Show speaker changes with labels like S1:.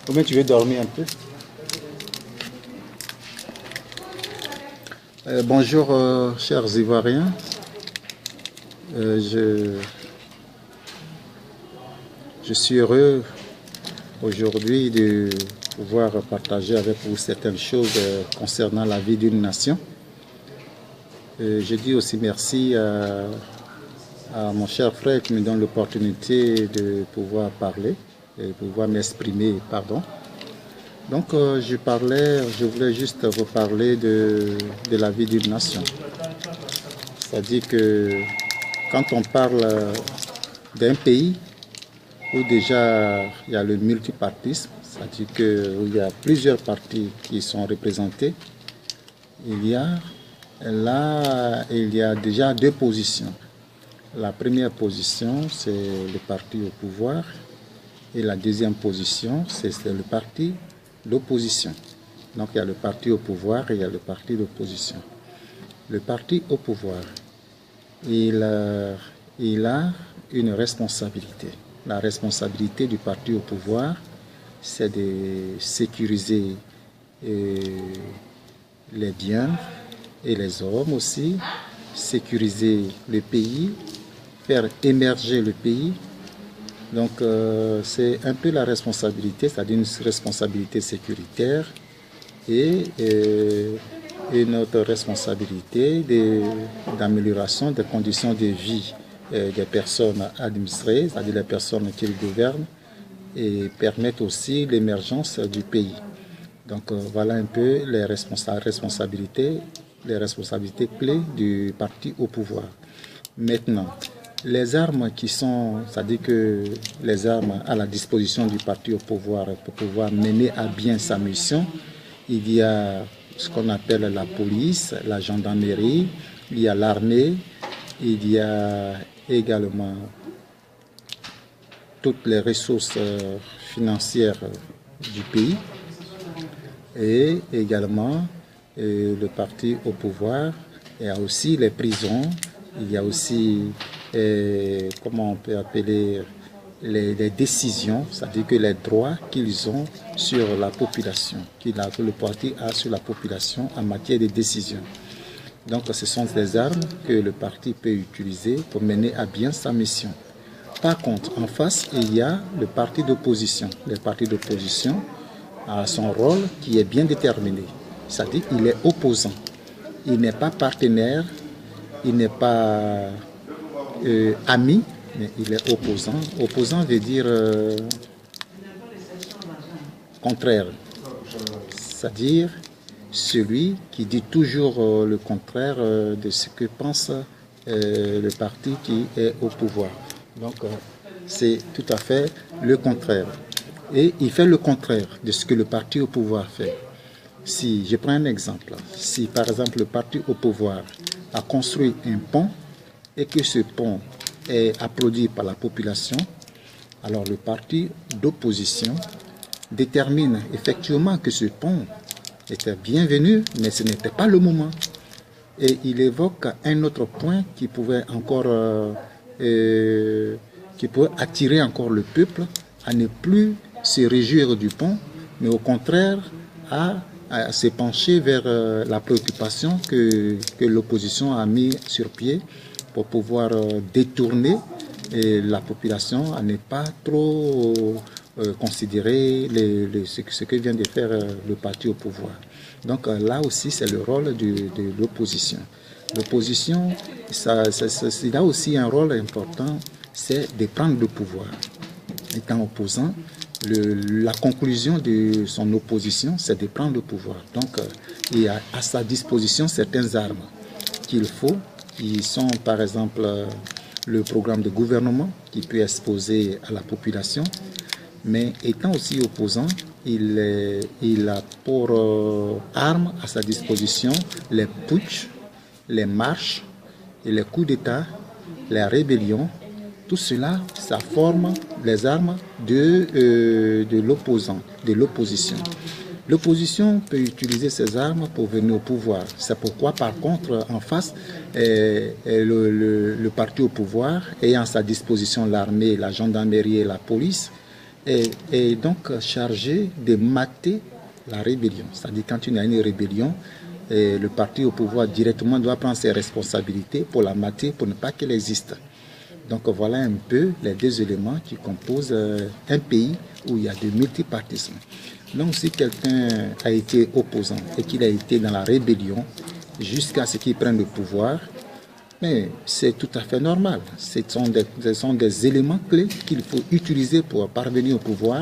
S1: Ou bien tu veux dormir un peu? Bonjour chers Ivoiriens. Je suis heureux aujourd'hui de pouvoir partager avec vous certaines choses concernant la vie d'une nation. Je dis aussi merci à mon cher frère qui me donne l'opportunité de pouvoir parler et de pouvoir m'exprimer, pardon. Donc je voulais juste vous parler de la vie d'une nation. C'est-à-dire que quand on parle d'un pays où déjà il y a le multipartisme, c'est-à-dire qu'il y a plusieurs partis qui sont représentés, il y a déjà deux positions. La première position, c'est le parti au pouvoir, et la deuxième position, c'est le parti d'opposition. Donc il y a le parti au pouvoir et il y a le parti d'opposition. Le parti au pouvoir, il a une responsabilité. La responsabilité du parti au pouvoir, c'est de sécuriser les biens et les hommes aussi, sécuriser le pays, faire émerger le pays. Donc c'est un peu la responsabilité, c'est-à-dire une responsabilité sécuritaire et notre responsabilité d'amélioration des conditions de vie des personnes administrées, c'est-à-dire les personnes qui le gouvernent, et permettent aussi l'émergence du pays. Donc voilà un peu les responsabilités clés du parti au pouvoir. Maintenant, les armes c'est-à-dire que les armes à la disposition du parti au pouvoir pour pouvoir mener à bien sa mission, il y a ce qu'on appelle la police, la gendarmerie, il y a l'armée, il y a également toutes les ressources financières du pays et également le parti au pouvoir. Il y a aussi les prisons, il y a aussi, comment on peut appeler, les décisions, c'est-à-dire que les droits qu'ils ont sur la population, que le parti a sur la population en matière de décision. Donc ce sont des armes que le parti peut utiliser pour mener à bien sa mission. Par contre, en face, il y a le parti d'opposition. Le parti d'opposition a son rôle qui est bien déterminé. C'est-à-dire qu'il est opposant. Il n'est pas partenaire, il n'est pas ami, mais il est opposant. Opposant veut dire contraire. C'est-à-dire celui qui dit toujours le contraire de ce que pense le parti qui est au pouvoir. Donc c'est tout à fait le contraire. Et il fait le contraire de ce que le parti au pouvoir fait. Si je prends un exemple, si par exemple le parti au pouvoir a construit un pont et que ce pont est applaudi par la population, alors le parti d'opposition détermine effectivement que ce pont était bienvenu, mais ce n'était pas le moment. Et il évoque un autre point qui pouvait encore qui pouvait attirer encore le peuple à ne plus se réjouir du pont, mais au contraire à se pencher vers la préoccupation que l'opposition a mis sur pied pour pouvoir détourner la population à ne pas trop considérer ce que vient de faire le parti au pouvoir. Donc là aussi, c'est le rôle de l'opposition. L'opposition, il a aussi un rôle important, c'est de prendre le pouvoir. Étant opposant, la conclusion de son opposition, c'est de prendre le pouvoir. Donc, il y a à sa disposition certaines armes qu'il faut, qui sont par exemple le programme de gouvernement qui peut exposer à la population, mais étant aussi opposant, il a pour armes à sa disposition les putschs, les marches et les coups d'État, les rébellions. Tout cela, ça forme les armes de l'opposant, de l'opposition. L'opposition peut utiliser ces armes pour venir au pouvoir. C'est pourquoi, par contre, en face, le parti au pouvoir, ayant à sa disposition l'armée, la gendarmerie et la police, est donc chargé de mater la rébellion. C'est-à-dire quand il y a une rébellion, le parti au pouvoir directement doit prendre ses responsabilités pour la mater, pour ne pas qu'elle existe. Donc voilà un peu les deux éléments qui composent un pays où il y a du multipartisme. Donc si quelqu'un a été opposant et qu'il a été dans la rébellion jusqu'à ce qu'il prenne le pouvoir, mais c'est tout à fait normal. Ce sont des éléments clés qu'il faut utiliser pour parvenir au pouvoir.